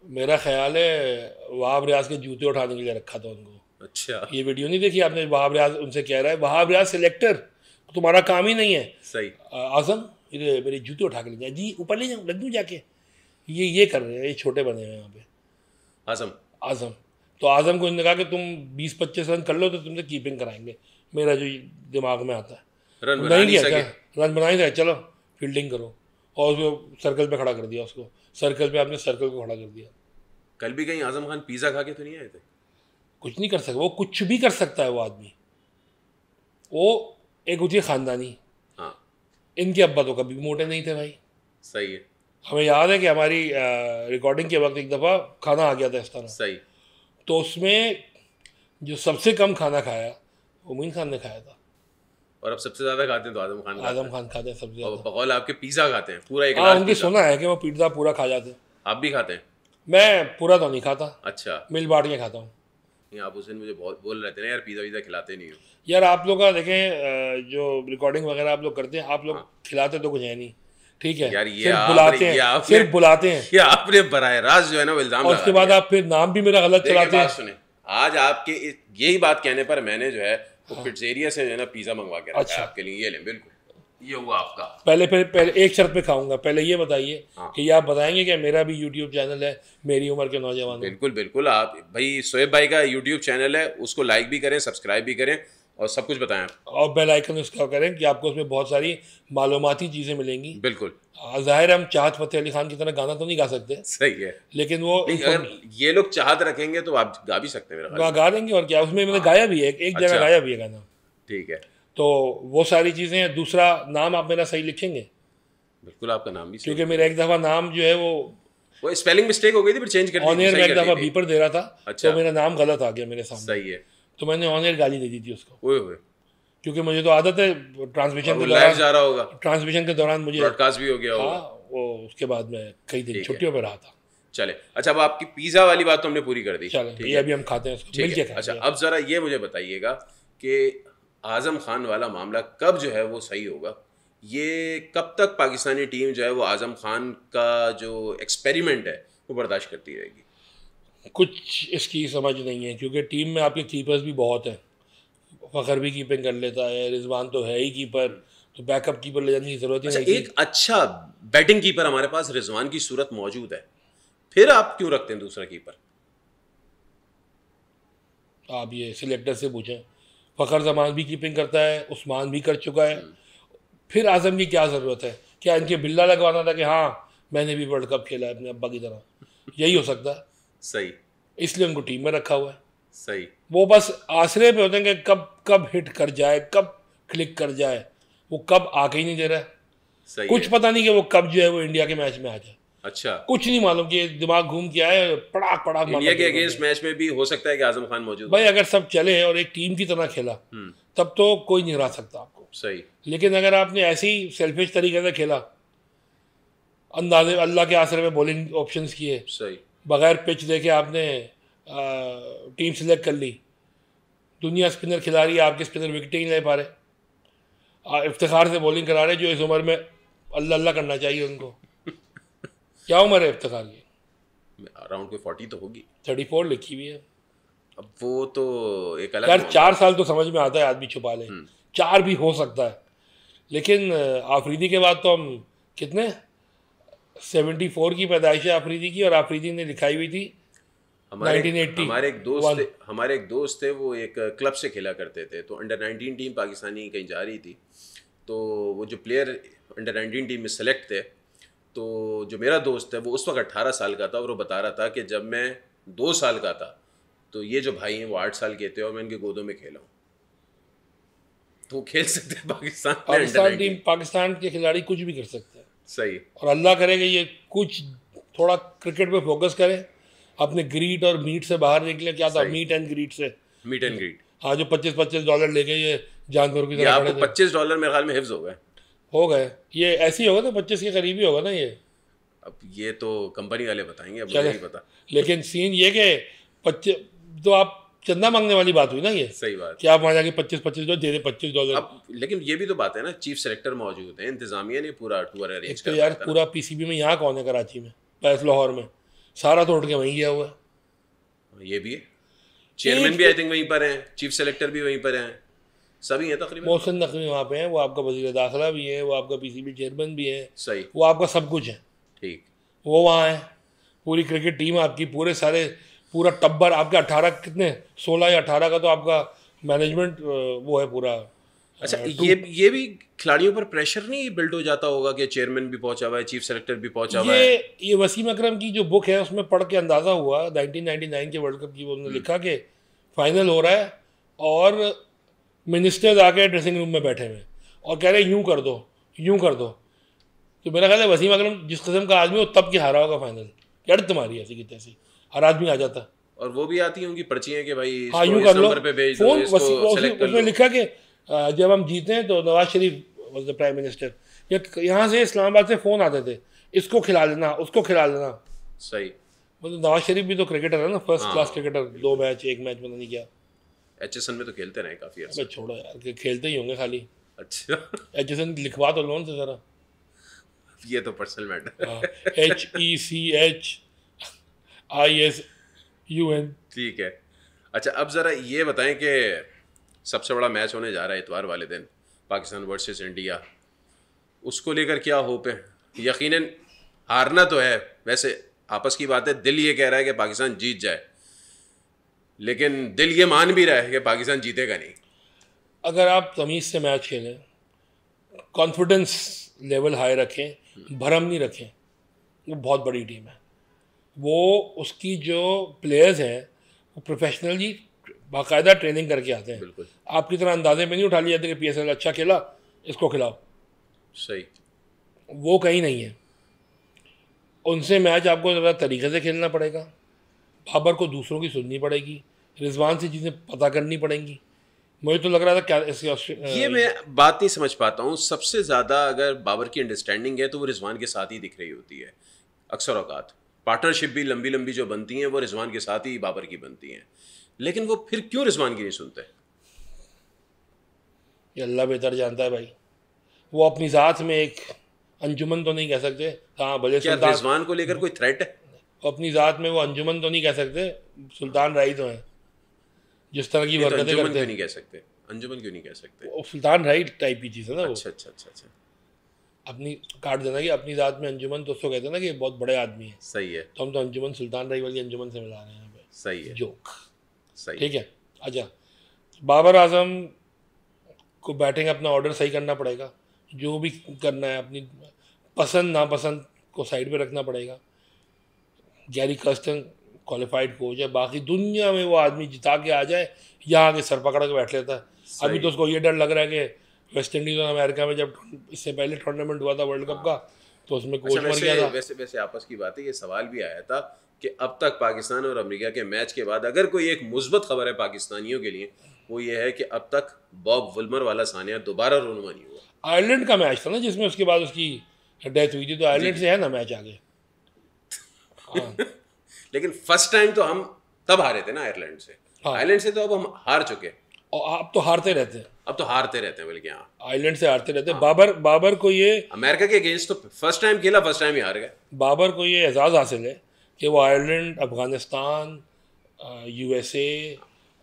मेरा ख्याल है वहाब रियाज के जूते उठाने के लिए रखा था उनको। अच्छा। ये वीडियो नहीं देखी आपने? वहाब रियाज उनसे कह रहा है, वहाब रियाज सिलेक्टर, तुम्हारा काम ही नहीं है। सही। आजम इधर मेरी जूते उठा के ले जाए जी, ऊपर ले जाऊँ, लग दूँ जाके, ये कर रहे हैं, ये छोटे बने हुए हैं यहाँ पे। आजम तो आजम को इन्होंने कहा कि तुम 20-25 रन कर लो तो तुमसे कीपिंग कराएंगे, मेरा जो दिमाग में आता है। रन बना नहीं सके। रन बना ही सके, चलो फील्डिंग करो, और उसको सर्कल पे खड़ा कर दिया, उसको सर्कल पे आपने सर्कल को खड़ा कर दिया। कल भी कहीं आजम खान पिज़्ज़ा खा के तो नहीं आए थे? कुछ नहीं कर सकता वो, कुछ भी कर सकता है वो आदमी। वो एक होती है ख़ानदानी। हाँ, इनके अब्बा तो कभी भी मोटे नहीं थे भाई। सही है। हमें याद है कि हमारी रिकॉर्डिंग के वक्त एक दफ़ा खाना आ गया था इस तरह, सही। तो उसमें जो सबसे कम खाना खाया वो मोइन खान ने खाया था। और अब सबसे ज़्यादा खाते हैं तो आजम खान खाते हैं सबसे और ज़्यादा। बकौल आपके पिज़्ज़ा खाते हैं पूरा एक हाँ, लार्ज उनकी पिज़्ज़ा। सुना है कि वो पिज़्ज़ा पूरा खा जाते हैं। आप भी खाते हैं? मैं पूरा तो नहीं खाता, अच्छा। मिल बांट के खाता हूँ। नहीं, आप हुसैन मुझे बहुत बोल रहे थे ना यार, पिज़्ज़ा वीज़ा खिलाते नहीं हो। यार आप लोग का देखें, जो रिकॉर्डिंग वगैरह आप लोग करते हैं, आप लोग खिलाते तो कुछ है नहीं, ठीक है यार ये सिर्फ आपने- बुलाते ये हैं, आपने- सिर्फ बुलाते हैं, ये आपने बराह रास्त जो है ना वो इल्ज़ाम और लगा उसके बाद दिया। आप फिर नाम भी मेरा गलत देखिए, चलाते बात हैं। सुने, आज आपके यही बात कहने पर मैंने जो है वो पिज़्ज़ेरिया से जो है ना पिज़्ज़ा मंगवा के रखा है अच्छा। आपके लिए। ये लें, बिल्कुल ये हुआ आपका। पहले एक शर्त पे खाऊंगा। पहले ये बताइए हाँ। कि ये आप बताएंगे कि मेरा भी यूट्यूब चैनल है, मेरी उम्र के नौजवान। बिल्कुल बिल्कुल, आप भाई शोएब भाई का यूट्यूब चैनल है, उसको लाइक भी करें, सब्सक्राइब भी करें और सब कुछ बताएं आप। और बेल आइकन उसका करें कि आपको उसमें बहुत सारी मालूमाती चीज़ें मिलेंगी। बिल्कुल ज़ाहिर है हम चाहत फ़तेह अली खान की तरह गाना तो नहीं गा सकते, सही है, लेकिन वो नहीं अगर ये लोग चाहत रखेंगे तो आप गा भी सकते हैं मेरा ख्याल। गा देंगे। और क्या, उसमें मैंने गाया भी है, एक अच्छा। जगह गाया भी है गाना। ठीक है, तो वो सारी चीज़ें हैं। दूसरा, नाम आप मेरा सही लिखेंगे, बिल्कुल आपका नाम भी सही। क्योंकि मेरा एक दफ़ा नाम जो है वो स्पेलिंग मिस्टेक हो गई थी, फिर चेंज कर दी, ऑन एयर में सही एक कर दफ़ा दी थी। बीपर दे रहा था, अच्छा। तो मेरा नाम गलत आ गया मेरे सामने, सही है। तो मैंने ऑन एयर गाली दे दी थी उसको, ओए होए, क्योंकि मुझे तो आदत है ट्रांसमिशन वो के लाइव दौरान, जा रहा होगा, ट्रांसमिशन के दौरान मुझे, ब्रॉडकास्ट भी हो गया होगा। हाँ, वो उसके बाद मैं कई दिन ठीक है। छुट्टियों पर रहा था। चले, अच्छा अब आपकी पिज़्ज़ा वाली बात तो हमने पूरी कर दी। चलो ठीक ये है, अभी हम खाते हैं उसको, ठीक मिलके है। अच्छा खाएंगे। अब ज़रा ये मुझे बताइएगा कि आज़म खान वाला मामला कब जो है वो सही होगा? ये कब तक पाकिस्तानी टीम जो है वो आज़म खान का जो एक्सपेरिमेंट है वो बर्दाश्त करती रहेगी? कुछ इसकी समझ नहीं है, क्योंकि टीम में आपके कीपर्स भी बहुत हैं। फ़खर भी कीपिंग कर लेता है, रिजवान तो है ही कीपर, तो बैकअप कीपर ले जाने की ज़रूरत ही अच्छा, नहीं एक अच्छा बैटिंग कीपर हमारे पास रिजवान की सूरत मौजूद है, फिर आप क्यों रखते हैं दूसरा कीपर? आप ये सिलेक्टर से पूछें। फ़खर जमान भी कीपिंग करता है, उस्मान भी कर चुका है, फिर आज़म की क्या ज़रूरत है? क्या इनके बिल्ला लगवाना था कि हाँ मैंने भी वर्ल्ड कप खेला है अपने अब्बा की तरह? यही हो सकता है, सही, इसलिए उनको टीम में रखा हुआ है। सही। वो बस आसरे पे होते हैं कि कब हिट कर जाए, कब क्लिक कर जाए, वो कब आके ही नहीं दे रहा है। सही कुछ है। पता नहीं कि वो कब जो है वो इंडिया के मैच में आ जाए, अच्छा, कुछ नहीं मालूम कि दिमाग घूम के आए, पड़ाक पड़ाक इंडिया के मारना अगेंस्ट शुरू कर मैच में भी हो सकता है कि आज़म खान मौजूद दे। भाई अगर सब चले और एक टीम की तरह खेला तब तो कोई नहीं हरा सकता आपको। सही, लेकिन अगर आपने ऐसे ही सेल्फिश तरीके से खेला, अंदाजे अल्लाह के आसरे में बॉलिंग ऑप्शंस किए, सही, बगैर पिच देके आपने टीम सिलेक्ट कर ली, दुनिया स्पिनर खिला रही है, आपके स्पिनर विकेट ही नहीं ले पा रहे, इफ्तिखार से बॉलिंग करा रहे, जो इस उम्र में अल्लाह अल्लाह करना चाहिए उनको। क्या उम्र है इफ्तिखार की? अराउंड कोई 40 तो होगी, 34 लिखी हुई है। अब वो तो एक अलग यार मामला 4 साल तो समझ में आता है, आदमी छुपा ले, 4 भी हो सकता है, लेकिन आफरीदी के बाद तो हम कितने 74 की पैदाइश है आफरीदी की, और आफरीदी ने लिखाई हुई थी 1980। हमारे एक दोस्त थे, वो एक क्लब से खेला करते थे, तो अंडर 19 टीम पाकिस्तानी कहीं जा रही थी, तो वो जो प्लेयर अंडर 19 टीम में सेलेक्ट थे, तो जो मेरा दोस्त है वो उस वक्त 18 साल का था, और वो बता रहा था कि जब मैं 2 साल का था तो ये जो भाई हैं वो 8 साल के थे और मैं इनके गोदों में खेला हूँ, तो वो खेल सकते हैं पाकिस्तान टीम, पाकिस्तान के खिलाड़ी कुछ भी कर सकते हैं। सही, और अल्लाह करे कि ये कुछ थोड़ा क्रिकेट पे फोकस करें, अपने ग्रीड और मीट से बाहर निकले। क्या था, मीट एंड ग्रीड से, मीट एंड ग्रीड। हाँ, जो $25 लेके ये जानवर की ये तरह आपको खड़े थे। $25 मेरे ख्याल में हिफ्ज हो गए। ये ऐसे ही होगा ना, 25 के करीब ही होगा ना ये। अब ये तो कंपनी वाले बताएंगे, अब मुझे चले। नहीं पता। लेकिन सीन ये कि 25 तो आप चंदा मांगने वाली बात हुई ना ये, सही बात। कि आप वहाँ जाके 25 दे दे $25। अब लेकिन ये भी तो बात है ना, चीफ सेलेक्टर मौजूद है, इंतजामिया ने पूरा टूर अरेंज एक तो यार पूरा पीसीबी में यहाँ कौन है कराची में, पैस लाहौर में, सारा तो उठ के वहीं गया हुआ है। ये भी है, चेयरमैन भी आई थिंक वहीं पर हैं, चीफ सेलेक्टर भी वहीं पर हैं, सभी हैं तकरीबन। मोहसिन नकवी वहाँ पे हैं, वो आपका वज़ीर दाखिला भी है, वो आपका पीसीबी चेयरमैन भी है, सही, वो आपका सब कुछ है, ठीक, वो वहाँ है। पूरी क्रिकेट टीम आपकी, पूरे सारे पूरा टब्बर आपके 18 कितने 16 या 18 का तो आपका मैनेजमेंट वो है पूरा। अच्छा ये भी खिलाड़ियों पर प्रेशर नहीं बिल्ड हो जाता होगा कि चेयरमैन भी पहुंचा हुआ है, चीफ सेलेक्टर भी पहुंचा हुआ है? ये वसीम अकरम की जो बुक है उसमें पढ़ के अंदाज़ा हुआ 1999 के वर्ल्ड कप की, वो उन्होंने लिखा कि फाइनल हो रहा है और मिनिस्टर्स आके ड्रेसिंग रूम में बैठे हुए और कह रहे हैं यूं कर दो, यूं कर दो। तो मेरा ख्याल है वसीम अकरम जिस किस्म का आदमी हो तब की हारा होगा फाइनल, क्या तुम्हारी ऐसी की तैसी, हर आदमी आ जाता। और वो भी आती होंगी पर्चियां कि भाई हाँ इसको यूं इस कर लो नंबर पे भेज दो, फोन, इसको सेलेक्ट कर उसमें लो। लिखा कि जब हम जीते हैं तो Nawaz Sharif was the prime minister, यहाँ से इस्लामाबाद से फ़ोन आते थे, इसको खिला लेना, उसको खिला लेना। सही, मतलब नवाज शरीफ भी तो क्रिकेटर है ना, फर्स्ट हाँ। क्लास क्रिकेटर, 2 मैच 1 मैच पता नहीं क्या। HSN में तो खेलते रहे काफी अबे अर्सा। छोड़ो यार, खेलते ही होंगे खाली। अच्छा एचएसएन लिखवा तो लोन से ज़रा। ये तो पर्सनल मैटर। HECHISUN। ठीक है। अच्छा अब ज़रा ये बताएं कि सबसे बड़ा मैच होने जा रहा है इतवार वाले दिन, पाकिस्तान वर्सेस इंडिया, उसको लेकर क्या होप है? यकीनन हारना तो है, वैसे आपस की बात है, दिल ये कह रहा है कि पाकिस्तान जीत जाए, लेकिन दिल ये मान भी रहा है कि पाकिस्तान जीतेगा नहीं। अगर आप तमीज़ से मैच खेलें, कॉन्फिडेंस लेवल हाई रखें, भरम नहीं रखें, वो बहुत बड़ी टीम है। वो उसकी जो प्लेयर्स हैं वो प्रोफेशनली बाकायदा ट्रेनिंग करके आते हैं। बिल्कुल आपकी तरह अंदाजे में नहीं उठा लिया जाता कि PSL अच्छा खेला इसको खिलाओ, सही, वो कहीं नहीं है। उनसे मैच आपको ज़रा तरीके से खेलना पड़ेगा, बाबर को दूसरों की सुननी पड़ेगी, रिजवान से चीज़ें पता करनी पड़ेंगी। मुझे तो लग रहा था क्या ये मैं बात नहीं समझ पाता हूँ। सबसे ज़्यादा अगर बाबर की अंडरस्टैंडिंग है तो वो रिजवान के साथ ही दिख रही होती है। अक्सर औकात पार्टनरशिप भी लंबी लंबी जो बनती हैं वो रिजवान के साथ ही बाबर की बनती हैं, लेकिन वो फिर क्यों रिजवान की नहीं सुनते? ये अल्लाह बेहतर जानता है भाई। वो अपनी ज़ात में एक अंजुमन तो नहीं कह सकते, हाँ भले क्या सुल्तान, रिजवान को लेकर कोई थ्रेट है? अपनी ज़ात में वो अंजुमन तो नहीं कह सकते, सुल्तान राई तो हैं, जिस तरह की नहीं तो हरकतें अंजुमन करते क्यों हैं। नहीं कह सकते? अंजुमन क्यों नहीं कह सकते? वो सुल्तान राई टाइप की चीज़ है ना वो। अच्छा अच्छा अच्छा अच्छा, अपनी काट देना कि अपनी ज़ात में अंजुमन, तो उसको कहते हैं ना कि ये बहुत बड़े आदमी है, सही है, तो हम तो अंजुमन सुल्तान राई वाली अंजुमन से मिला रहे हैं यहाँ पे, सही है, जोक। सही। ठीक है। अच्छा, बाबर आजम को बैटिंग अपना ऑर्डर सही करना पड़ेगा, जो भी करना है अपनी पसंद नापसंद को साइड पे रखना पड़ेगा। गैरी कर्स्टन क्वालिफाइड कोच है, बाकी दुनिया में वो आदमी जिता के आ जाए, यहाँ आके सर पकड़ के बैठ लेता है। अभी तो उसको ये डर लग रहा है कि वेस्ट इंडीज़ और अमेरिका में जब इससे पहले टूर्नामेंट हुआ था वर्ल्ड कप का, तो उसमें कोच मर गया था। वैसे आपस की बात है, ये सवाल भी आया था कि अब तक पाकिस्तान और अमेरिका के मैच के बाद अगर कोई एक मुस्बत खबर है पाकिस्तानियों के लिए, वो ये है कि अब तक बॉब वुल्मर वाला सानिया दोबारा रोनुमा नहीं हुआ। आयरलैंड का मैच था ना जिसमें उसके बाद उसकी डेथ हुई थी, तो आयरलैंड से है ना मैच आगे। हाँ लेकिन फर्स्ट टाइम तो हम तब हारे थे ना आयरलैंड से। हाँ। आयरलैंड से तो अब हम हार चुके, और आप तो हारते रहते हैं, अब तो हारते रहते हैं बल्कि। हाँ, आयरलैंड से हारते रहते हैं। बाबर को ये अमेरिका के अगेंस्ट तो फर्स्ट टाइम खेला, फर्स्ट टाइम ही हार गए। बाबर को ये एजाज़ हासिल है कि वो आयरलैंड, अफगानिस्तान, USA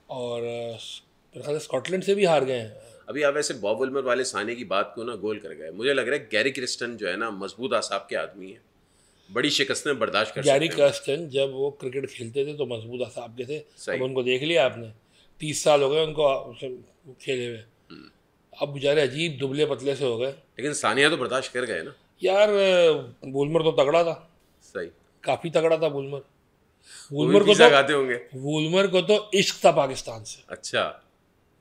और मेरे ख्याल से स्कॉटलैंड से भी हार गए हैं। अभी आप ऐसे बॉब वुल्मर वाले साने की बात को ना गोल कर गए। मुझे लग रहा है गैरी क्रिस्टन जो है ना मजबूत आसाब के आदमी है, बड़ी शिकस्तें बर्दाश्त कर गैरी सकते हैं। कर्स्टन जब वो क्रिकेट खेलते थे तो मजबूत असाब के थे। सही। अब उनको देख लिया आपने, 30 साल हो गए उनको खेले हुए, अब बेचारे अजीब दुबले पतले से हो गए। लेकिन सानिया तो बर्दाश्त कर गए ना। यार बुलमर तो तगड़ा था, सही, काफ़ी तगड़ा था बुलमर। वो भी पिज़्ज़ा खाते होंगे। वुल्मर को तो इश्क था पाकिस्तान से। अच्छा,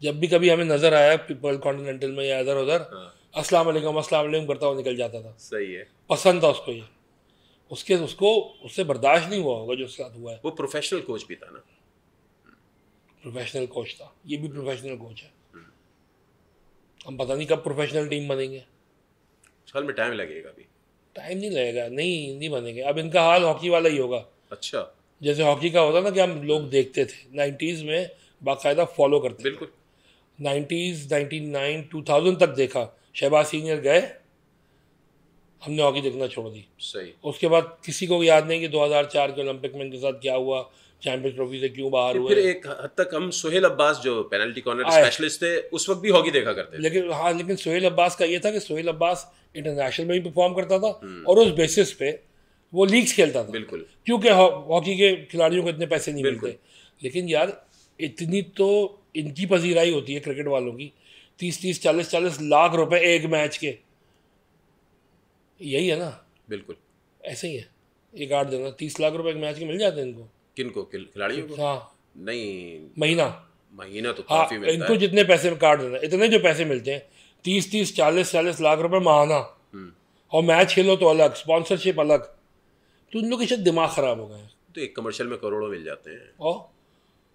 जब भी कभी हमें नजर आया पीपल कॉन्टिनेंटल में या इधर उधर, हाँ, अस्सलाम वालेकुम करता हुआ निकल जाता था। सही है। पसंद था उसको ये, उसको उससे बर्दाश्त नहीं हुआ होगा जो उसके साथ हुआ है। वो प्रोफेशनल कोच भी था ना। प्रोफेशनल कोच था, ये भी प्रोफेशनल कोच है। हम पता नहीं कब प्रोफेशनल टीम बनेंगे, साल में टाइम लगेगा अभी। टाइम नहीं लगेगा, नहीं बनेंगे। अब इनका हाल हॉकी वाला ही होगा। अच्छा, जैसे हॉकी का होता ना कि हम लोग देखते थे 90s में, बाकायदा फॉलो करते थे। बिल्कुल। 90s 99 2000 तक देखा, शहबाज सीनियर गए, हमने हॉकी देखना छोड़ दी। सही। उसके बाद किसी को याद नहीं कि 2004 के ओलंपिक में इनके साथ क्या हुआ, चैंपियंस ट्रॉफी से क्यों बाहर हुए। फिर एक हद तक हम सोहेल अब्बास जो पेनल्टी कॉर्नर स्पेशलिस्ट थे उस वक्त भी हॉकी देखा करते थे। लेकिन सोहेल अब्बास का ये था कि सोहेल अब्बास इंटरनेशनल में भी परफॉर्म करता था और उस बेसिस पे वो लीग्स खेलता था। बिल्कुल। क्योंकि हॉकी के खिलाड़ियों को इतने पैसे नहीं मिलते। लेकिन यार इतनी तो इनकी पजीराई होती है क्रिकेट वालों की, 30-30 40-40 लाख रुपए एक मैच के, यही है ना। बिल्कुल ऐसे ही है। एक 8 दिन 30 लाख रुपए एक मैच के मिल जाते हैं इनको। किनको? खिलाड़ियों को? हाँ नहीं, महीना तो काफी मिलता इनको है। जितने पैसे में काट देना, इतने जो पैसे मिलते हैं 30-30 40-40 लाख रुपए महाना, और मैच खेलो तो अलग, स्पॉन्सरशिप अलग, तो इन लोग के शायद दिमाग खराब हो गए हैं। तो एक कमर्शियल में करोड़ों मिल जाते हैं। और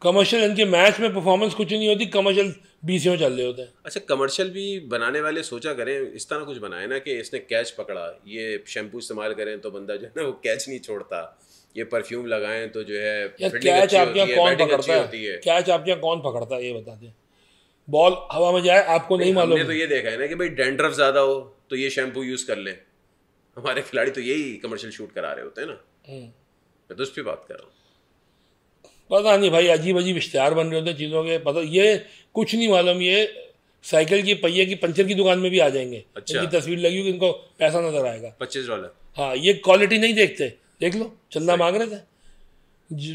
कमर्शियल इनके मैच में परफॉर्मेंस कुछ नहीं होती, कमर्शियल 20 चल रहे होते हैं। अच्छा, कमर्शियल भी बनाने वाले सोचा करें इस तरह कुछ बनाए ना कि इसने कैच पकड़ा, ये शैम्पू इस्तेमाल करें तो बंदा जो है ना वो कैच नहीं छोड़ता, ये परफ्यूम लगाएं तो जो है कैच आपके यहाँ कौन पकड़ता है? कैच आपके यहाँ कौन पकड़ता है ये बता दें। बॉल हवा में जाए आपको नहीं मालूम। हमने तो ये देखा है ना कि भाई डैंड्रफ ज्यादा हो तो ये शैम्पू यूज कर ले, हमारे खिलाड़ी तो यही कमर्शियल शूट करा रहे होते हैं ना। मैं तो उस पर बात कर रहा हूँ। पता नहीं भाई, अजीब अजीब इश्तेहार बन रहे होते चीज़ों के, पता ये कुछ नहीं मालूम। ये साइकिल की पहिए की पंचर की दुकान में भी आ जाएंगे। अच्छा। इनकी तस्वीर लगी होगी, इनको पैसा नजर आएगा $25। हाँ, ये क्वालिटी नहीं देखते, देख लो चंदा मांग रहे थे,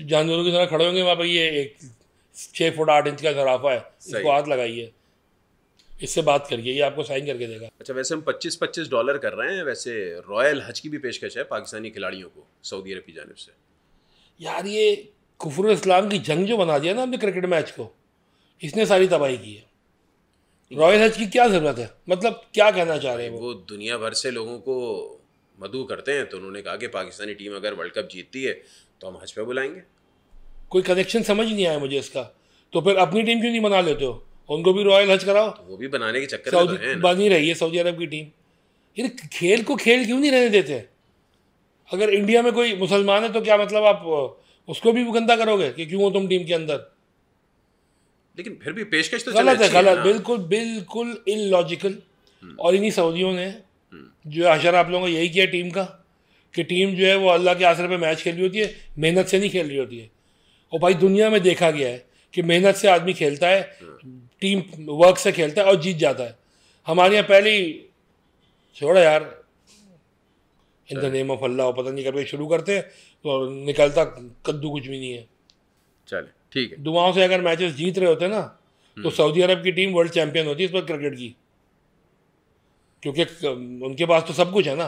जानवरों की तरह खड़े होंगे वहाँ पर। ये एक 6 फुट 8 इंच का सराफा है, इसको हाथ लगाइए, इससे बात करिए, ये आपको साइन करके देगा। अच्छा, वैसे हम $25 कर रहे हैं। वैसे रॉयल हज की भी पेशकश है पाकिस्तानी खिलाड़ियों को सऊदी अरब की जानिब से। यार ये कुफर इस्लाम की जंग जो बना दिया ना हमने क्रिकेट मैच को, इसने सारी तबाही की है। रॉयल हज की क्या ज़रूरत है? मतलब क्या कहना चाह रहे हैं वो दुनिया भर से लोगों को मदऊ करते हैं, तो उन्होंने कहा कि पाकिस्तानी टीम अगर वर्ल्ड कप जीतती है तो हम हज पे बुलाएंगे। कोई कनेक्शन समझ नहीं आया मुझे इसका। तो फिर अपनी टीम क्यों नहीं बना लेते हो? उनको भी रॉयल हज कराओ। तो वो भी बनाने के चक्कर में तो है ना। बन ही रही है सऊदी अरब की टीम। यार खेल को खेल क्यों नहीं रहने देते? अगर इंडिया में कोई मुसलमान है तो क्या मतलब आप उसको भी गंदा करोगे कि क्यों हो तुम टीम के अंदर? लेकिन फिर भी पेशकश तो गलत है, गलत, बिल्कुल बिल्कुल इलॉजिकल। और इन्हीं सऊदियों ने जो अशर आप लोगों को यही किया टीम का, कि टीम जो है वो अल्लाह के आसरे पे मैच खेल रही होती है, मेहनत से नहीं खेल रही होती है। और भाई दुनिया में देखा गया है कि मेहनत से आदमी खेलता है, टीम वर्क से खेलता है और जीत जाता है। हमारे यहाँ पहले ही छोड़ा यार, इन द नेम ऑफ अल्लाह पता नहीं करके शुरू करते हैं तो निकलता कद्दू कुछ भी नहीं है। चले ठीक है। दुआओं से अगर मैचेस जीत रहे होते ना तो सऊदी अरब की टीम वर्ल्ड चैंपियन होती है इस पर क्रिकेट की, क्योंकि उनके पास तो सब कुछ है ना।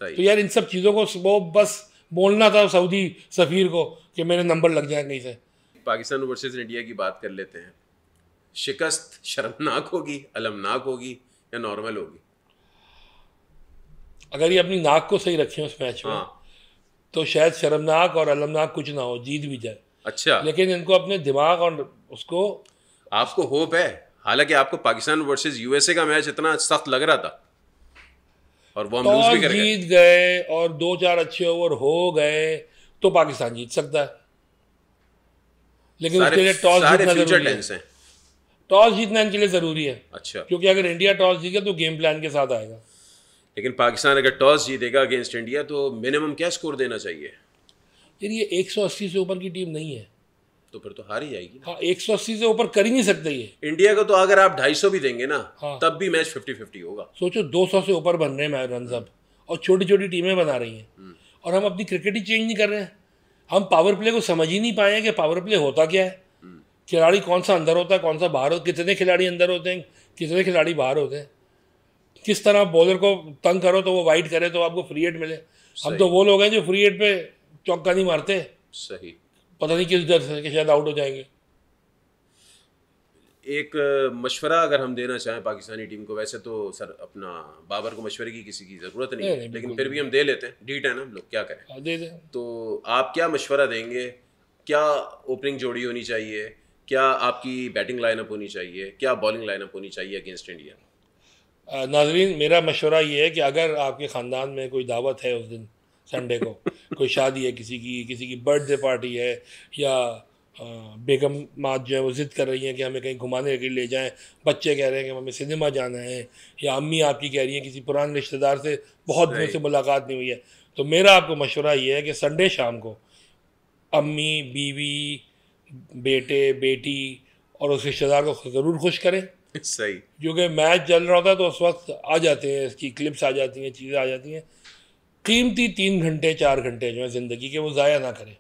सही। तो यार इन सब चीज़ों को वो बस बोलना था सऊदी सफ़ीर को कि मेरे नंबर लग जाए कहीं से। पाकिस्तान वर्सेस इंडिया की बात कर लेते हैं। शिकस्त शर्मनाक होगी, अलमनाक होगी या नॉर्मल होगी? अगर ये अपनी नाक को सही रखें उस मैच में तो शायद शर्मनाक और अलमनाक कुछ ना हो, जीत भी जाए। अच्छा। लेकिन इनको अपने दिमाग और उसको, आपको होप है, हालांकि आपको पाकिस्तान वर्सेस यूएसए का मैच इतना सख्त लग रहा था और वो हम लूज भी कर गए, जीत गए और 2-4 अच्छे ओवर हो गए तो पाकिस्तान जीत सकता है। लेकिन उसके लिए टॉस जीतना जरूरी है। टॉस जीतना इनके लिए ज़रूरी है। अच्छा। क्योंकि अगर इंडिया टॉस जीते तो गेम प्लान के साथ आएगा। लेकिन पाकिस्तान अगर टॉस जीतेगा अगेंस्ट इंडिया तो मिनिमम क्या स्कोर देना चाहिए? फिर ये 180 से ऊपर की टीम नहीं है, तो फिर तो हार ही जाएगी। हाँ, 180 से ऊपर कर ही नहीं सकते ये। इंडिया को तो अगर आप 250 भी देंगे ना, हाँ, तब भी मैच 50-50 होगा। सोचो 200 से ऊपर बन रहे हैं रन अब, और छोटी छोटी टीमें बना रही हैं, और हम अपनी क्रिकेट ही चेंज नहीं कर रहे हैं। हम पावर प्ले को समझ ही नहीं पाए कि पावर प्ले होता क्या है, खिलाड़ी कौन सा अंदर होता है कौन सा बाहर होता है, कितने खिलाड़ी अंदर होते हैं कितने खिलाड़ी बाहर होते हैं, किस तरह बॉलर को तंग करो तो वो वाइड करे तो आपको फ्री हिट मिले। हम तो वो लोग हैं जो फ्री हिट पे चौका नहीं मारते। सही। पता नहीं किस डर से कि शायद आउट हो जाएंगे। एक मशवरा अगर हम देना चाहें पाकिस्तानी टीम को, वैसे तो सर अपना बाबर को मशवरे की किसी की ज़रूरत नहीं है, लेकिन फिर भी हम दे लेते हैं, डीट है ना हम लोग, क्या करें। दे दें। तो आप क्या मशवरा देंगे? क्या ओपनिंग जोड़ी होनी चाहिए? क्या आपकी बैटिंग लाइनअप होनी चाहिए? क्या बॉलिंग लाइनअप होनी चाहिए अगेंस्ट इंडिया? नाजरीन, मेरा मशवरा ये है कि अगर आपके ख़ानदान में कोई दावत है उस दिन संडे को, कोई शादी है किसी की बर्थडे पार्टी है, या बेगम माँ जो है वो ज़िद कर रही हैं कि हमें कहीं घुमाने के लिए ले जाएं, बच्चे कह रहे हैं कि हमें सिनेमा जाना है, या अम्मी आपकी कह रही हैं किसी पुराने रिश्तेदार से बहुत दिनों से मुलाकात नहीं हुई है, तो मेरा आपको मशवरा ये है कि संडे शाम को अम्मी, बीवी, बेटे, बेटी और उस रिश्तेदार को ज़रूर खुश करें। सही। क्योंकि मैच चल रहा होता है तो उस वक्त आ जाते हैं, इसकी क्लिप्स आ जाती हैं, चीज़ें आ जाती हैं। कीमती 3 घंटे 4 घंटे जो है ज़िंदगी के, वो ज़ाया ना करें।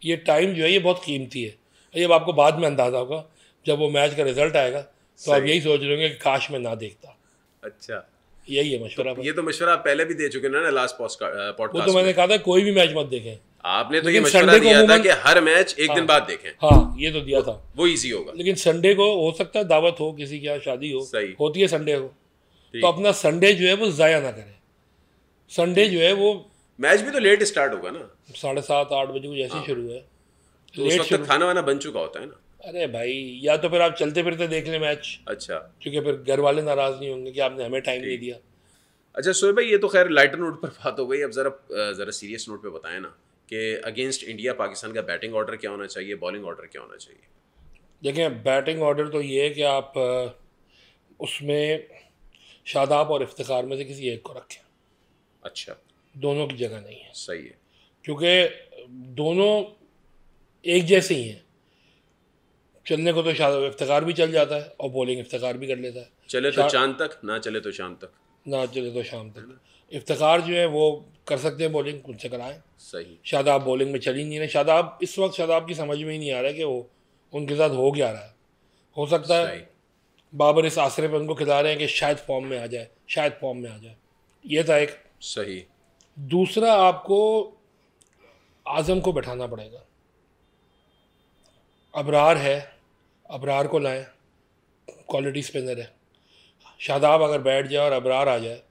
ये टाइम जो है ये बहुत कीमती है। ये अब आपको बाद में अंदाज़ा होगा जब वो मैच का रिजल्ट आएगा, तो आप यही सोच रहे होंगे कि काश मैं ना देखता। अच्छा, यही है मशवरा। ये तो मशवरा आप पहले भी दे चुके ना लास्ट वो पॉडकास्ट तो मैंने में। कहा था कोई भी मैच मत देखें। आपने तो ये लेकिन मशवरा संडे को दिया था अमूमन- कि हर मैच एक दिन बाद देखें। हाँ, ये तो दिया था। वो इजी होगा। लेकिन संडे को हो सकता है दावत हो, किसी की यहाँ शादी हो, सही। होती है संडे को, ठीक। तो अपना संडे जो है वो ज़ाया ना करें। संडे जो है वो मैच भी तो लेट स्टार्ट होगा ना, 7:30 8 बजे को जैसे शुरू है, तो उस वक्त तक खाना वाना बन चुका होता है ना। अरे भाई, या तो फिर आप चलते फिरते देख लें मैच, अच्छा। क्योंकि फिर घर वाले नाराज़ नहीं होंगे कि आपने हमें टाइम नहीं दिया। अच्छा शोएब भाई, ये तो खैर लाइटर नोट पर बात हो गई। अब ज़रा सीरियस नोट पे बताएं ना कि अगेंस्ट इंडिया पाकिस्तान का बैटिंग ऑर्डर क्या होना चाहिए, बॉलिंग ऑर्डर क्या होना चाहिए? देखें, बैटिंग ऑर्डर तो ये है कि आप उसमें शादाब और इफ्तिखार में से किसी एक को रखें। अच्छा, दोनों की जगह नहीं है, सही है। क्योंकि दोनों एक जैसे ही हैं। चलने को तो शादाब इफ्तिखार भी चल जाता है और बॉलिंग इफ्तिखार भी कर लेता है। चले तो चांद तक, ना चले तो शाम तक। ना चले तो शाम तक। इफ्तिखार जो है वो कर सकते हैं बॉलिंग, उनसे कराएं। सही। शादाब बॉलिंग में चल ही नहीं रहे। शादाब इस वक्त शादाब की समझ में ही नहीं आ रहा है कि वो उनके साथ हो क्या रहा है। हो सकता है सही। बाबर इस आसरे पर उनको खिला रहे हैं कि शायद फॉर्म में आ जाए, शायद फॉर्म में आ जाए। ये था एक। सही। दूसरा, आपको आज़म को बैठाना पड़ेगा। अबरार है, अबरार को लाएं, क्वालिटी स्पिनर है। शादाब अगर बैठ जाए और अबरार आ जाए,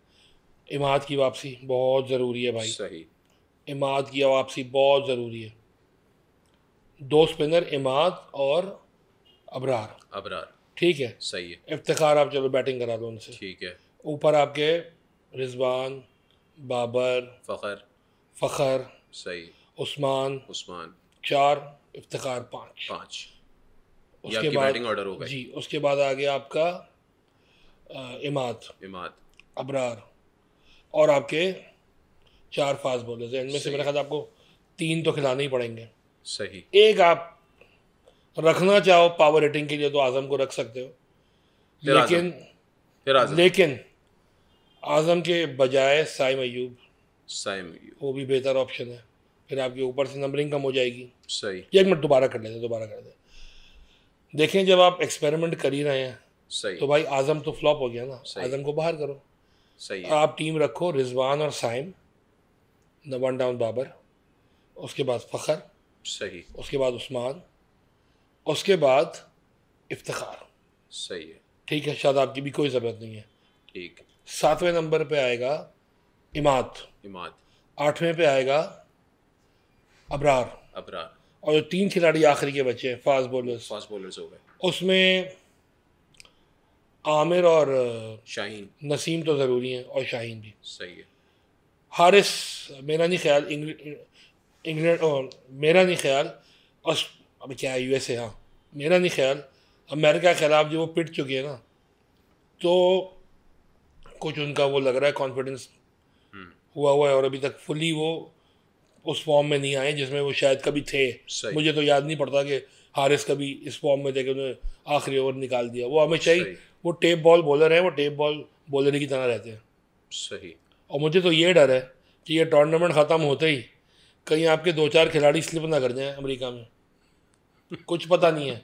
इमाद की वापसी बहुत ज़रूरी है भाई। सही। इमाद की वापसी बहुत ज़रूरी है। 2 स्पिनर, इमाद और अबरार। अबरार। ठीक है। सही है। इफ्तिखार आप चलो बैटिंग करा दो उनसे। ठीक है। ऊपर आपके रिजवान, बाबर, फ़खर, सही। उस्मान, 4, इफ्तिखार 5। 5। उसके बाद बैटिंग ऑर्डर हो गई जी, उसके बाद आ गया आपका इमाद, अबरार और आपके 4 फास्ट बॉलर्स हैं। इनमें से मेरे ख्याल आपको 3 तो खिलाने ही पड़ेंगे। सही। एक आप रखना चाहो पावर रेटिंग के लिए तो आज़म को रख सकते हो, लेकिन आज़म के बजाय साइम अयूब, वो भी बेहतर ऑप्शन है। फिर आपके ऊपर से नंबरिंग कम हो जाएगी। सही। 1 मिनट दोबारा कर लेते। देखें, जब आप एक्सपेरिमेंट कर ही रहे हैं, सही। तो भाई आज़म तो फ्लॉप हो गया ना, आज़म को बाहर करो। सही है। आप टीम रखो रिजवान और साइम, 1 डाउन बाबर, उसके बाद फ़खर, सही। उसके बाद उस्मान, उसके बाद इफ्तिखार। सही है। ठीक है, शादाब की भी कोई ज़रूरत नहीं है। ठीक। 7वें नंबर पे आएगा इमाद, 8वें पे आएगा अबरार, और जो 3 खिलाड़ी आखिरी के बचे हैं फास्ट बॉलर्स हो गए, उसमें आमिर और शाहीन, नसीम तो ज़रूरी हैं, और शाहीन भी। सही है। हारिस मेरा नहीं ख्याल, इंग्लैंड और मेरा नहीं ख्याल, और अभी क्या है USA, हाँ मेरा नहीं ख्याल अमेरिका के खिलाफ जो वो पिट चुके हैं ना, तो कुछ उनका वो लग रहा है कॉन्फिडेंस हुआ है, और अभी तक फुली वो उस फॉर्म में नहीं आए जिसमें वो शायद कभी थे। मुझे तो याद नहीं पड़ता कि हारिस कभी इस फॉर्म में थे कि उन्होंने आखिरी ओवर निकाल दिया। वो हमेशा ही वो टेप बॉल बॉलर हैं, वो टेप बॉल बॉलर की तरह रहते हैं। सही। और मुझे तो ये डर है कि ये टूर्नामेंट ख़त्म होते ही कहीं आपके 2-4 खिलाड़ी स्लिप ना कर जाएं अमेरिका में। कुछ पता नहीं है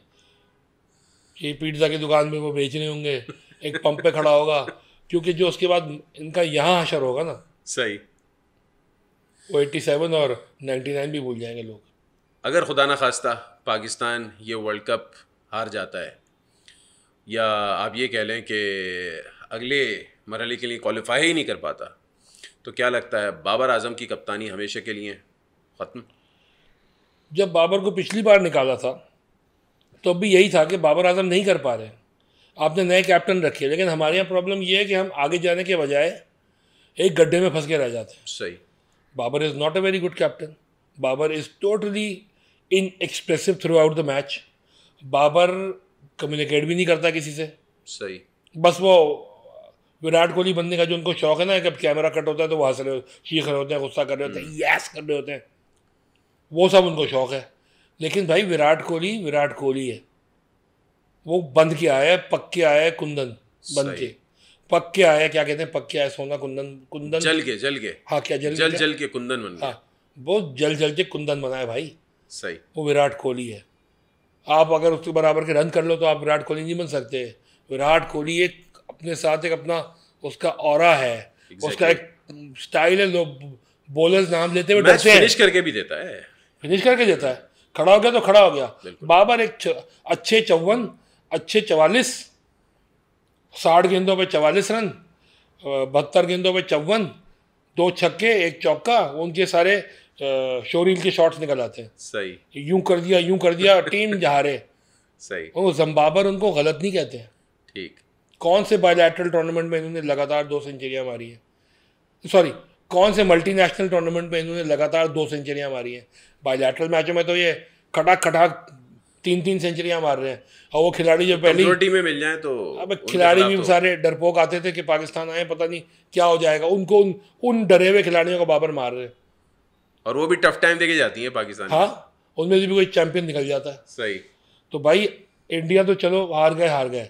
कि पिज़्ज़ा की दुकान में वो बेच रहे होंगे, एक पंप पे खड़ा होगा, क्योंकि जो उसके बाद इनका यहाँ हशर होगा ना, सही, वो 87 और 99 भी भूल जाएंगे लोग। अगर खुदा ना खास्ता पाकिस्तान ये वर्ल्ड कप हार जाता है, या आप ये कह लें कि अगले मरहले के लिए क्वालिफाई ही नहीं कर पाता, तो क्या लगता है बाबर आजम की कप्तानी हमेशा के लिए ख़त्म? जब बाबर को पिछली बार निकाला था तो भी यही था कि बाबर आजम नहीं कर पा रहे, आपने नए कैप्टन रखे। लेकिन हमारे यहाँ प्रॉब्लम ये है कि हम आगे जाने के बजाय एक गड्ढे में फंस के रह जाते हैं। सही। Babar is not a very good captain. Babar is totally inexpressive throughout the match. Babar communicate भी नहीं करता किसी से। सही। बस वो विराट कोहली बनने का जो उनको शौक है ना, जब कैमरा कट होता है तो वो हंस रहे, चीख रहे होते हैं, गुस्सा कर रहे होते हैं, यस कर रहे होते हैं। वो सब उनको शौक है। लेकिन भाई विराट कोहली है, वो बंध के आया है, पक के आया है कुंदन, बंध सही। के पक के आया है, क्या कहते हैं, पक के आया है, सोना कुंदन, कुंदन। जल के हाँ, क्या जल के कुंदन बन गया। हाँ, वो जल के कुंदन बना है भाई। सही। वो विराट कोहली है। आप अगर उसके बराबर के रन कर लो तो आप विराट कोहली नहीं बन सकते। विराट कोहली एक अपने साथ एक अपना उसका ऑरा है, उसका एक स्टाइल है। लोग बॉलर्स नाम लेते हुए डरते हैं। फिनिश करके भी देता है, फिनिश करके देता है। खड़ा हो गया तो खड़ा हो गया। बाबर एक अच्छे 54, अच्छे 44, 60 गेंदों पे 44 रन, 72 गेंदों पे 54, 2 छक्के 1 चौका, उनके सारे शोरील के शॉट्स निकल आते हैं। सही। यूं कर दिया टीम जहारे। सही। वो जम्बाबर उनको गलत नहीं कहते हैं। ठीक। कौन से बायलैटरल टूर्नामेंट में इन्होंने लगातार 2 सेंचुरियां मारी है, सॉरी, कौन से मल्टीनेशनल टूर्नामेंट में इन्होंने लगातार 2 सेंचुरियां मारी हैं। बायलैटरल मैचों में तो ये खटाक 3 सेंचुरियां मार रहे हैं। और वो खिलाड़ी जो पहली टीम में मिल जाए तो अब खिलाड़ी भी सारे डरपोक आते थे कि पाकिस्तान आए पता नहीं क्या हो जाएगा, उनको उन डरे हुए खिलाड़ियों को बाबर मार रहे हैं। और वो भी टफ टाइम देके जाती है पाकिस्तान। हाँ, उनमें से भी कोई चैंपियन निकल जाता है। सही। तो भाई इंडिया तो चलो हार गए,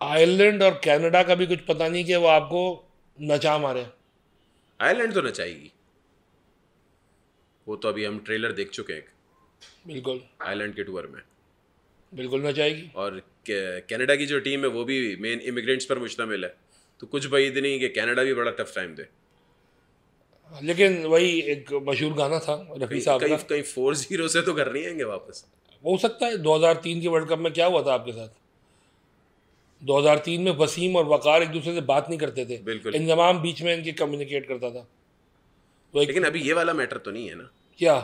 आयरलैंड और कनाडा का भी कुछ पता नहीं कि वो आपको नचा मारे। आयरलैंड तो नचाएगी, वो तो अभी हम ट्रेलर देख चुके हैं बिल्कुल आयरलैंड के टूर में, बिल्कुल नचाएगी। और कनाडा की जो टीम है वो भी मेन इमिग्रेंट्स पर मुश्तमिल है, तो कुछ भाई नहीं कि कनाडा भी बड़ा टफ टाइम दे। लेकिन वही एक मशहूर गाना था रफ़ी साहब का, कहीं 4-0 से तो कर नहीं आएंगे वापस। हो सकता है। 2003 के वर्ल्ड कप में क्या हुआ था आपके साथ? 2003 में वसीम और वकार एक दूसरे से बात नहीं करते थे, बिल्कुल। इंजमाम बीच में इनके कम्युनिकेट करता था। लेकिन अभी ये वाला मैटर तो नहीं है ना, क्या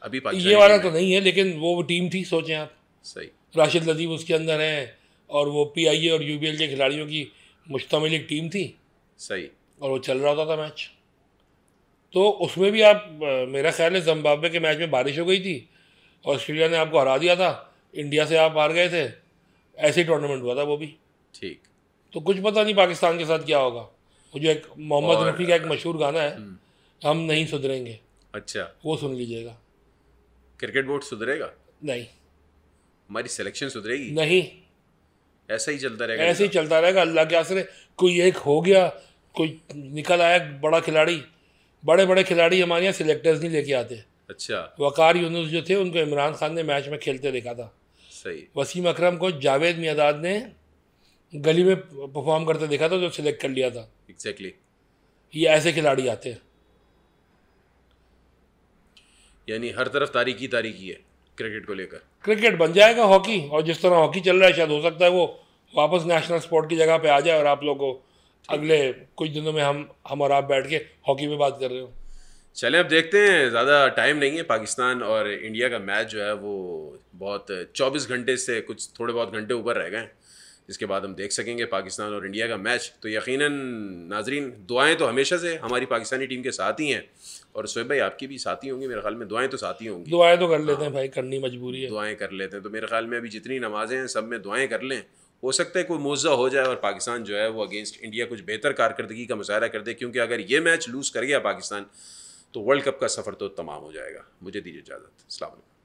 अभी ये वाला तो नहीं है, लेकिन वो टीम थी, सोचें आप। सही। राशिद लतीफ़ उसके अंदर हैं, और वो PIA और UBL के खिलाड़ियों की मुश्तमिल एक टीम थी। सही। और वो चल रहा होता था मैच। तो उसमें भी आप, मेरा ख्याल है जिम्बाब्वे के मैच में बारिश हो गई थी, ऑस्ट्रेलिया ने आपको हरा दिया था, इंडिया से आप हार गए थे, ऐसे ही टूर्नामेंट हुआ था वो भी। ठीक। तो कुछ पता नहीं पाकिस्तान के साथ क्या होगा। वो जो एक मोहम्मद रफ़ी का एक मशहूर गाना है, हम नहीं सुधरेंगे, अच्छा, वो सुन लीजिएगा। क्रिकेट बोर्ड सुधरेगा नहीं, हमारी सिलेक्शन सुधरेगी नहीं, ऐसा ही चलता रहेगा, ऐसे ही चलता रहेगा। अल्लाह के आसरे कोई एक हो गया, कोई निकल आया बड़ा खिलाड़ी। बड़े खिलाड़ी हमारे यहाँ सिलेक्टर्स नहीं लेके आते। अच्छा। वकार यूनुस जो थे उनको इमरान खान ने मैच में खेलते देखा था। सही। वसीम अकरम को जावेद मियादाद ने गली में परफॉर्म करते देखा था, जो सिलेक्ट कर लिया था। एग्जैक्टली। ये ऐसे खिलाड़ी आते हैं। यानी हर तरफ तारीकी है क्रिकेट को लेकर। क्रिकेट बन जाएगा हॉकी, और जिस तरह हॉकी चल रहा है शायद हो सकता है वो वापस नेशनल स्पोर्ट की जगह पे आ जाए, और आप लोगों को अगले कुछ दिनों में हम और आप बैठ के हॉकी में बात कर रहे हो। चलें अब देखते हैं, ज़्यादा टाइम नहीं है। पाकिस्तान और इंडिया का मैच जो है वो बहुत 24 घंटे से कुछ थोड़े बहुत घंटे ऊपर रह गए हैं, जिसके बाद हम देख सकेंगे पाकिस्तान और इंडिया का मैच। तो यकीनन नाजरीन, दुआएं तो हमेशा से हमारी पाकिस्तानी टीम के साथ ही हैं, और शोएब भाई आपकी भी साथी होंगी मेरे ख्याल में, दुआएं तो साथी होंगी। दुआएं तो कर लेते हैं भाई, करनी मजबूरी है। दुआएं कर लेते हैं, तो मेरे ख्याल में अभी जितनी नमाजें हैं सब में दुआएं कर लें। हो सकता है कोई मुआवजा हो जाए और पाकिस्तान जो है वो अगेंस्ट इंडिया कुछ बेहतर कारकर्दगी का मुजाहरा कर दे, क्योंकि अगर ये मैच लूज़ कर गया पाकिस्तान तो वर्ल्ड कप का सफ़र तो तमाम हो जाएगा। मुझे दीजिए इजाज़त। अस्सलाम वालेकुम।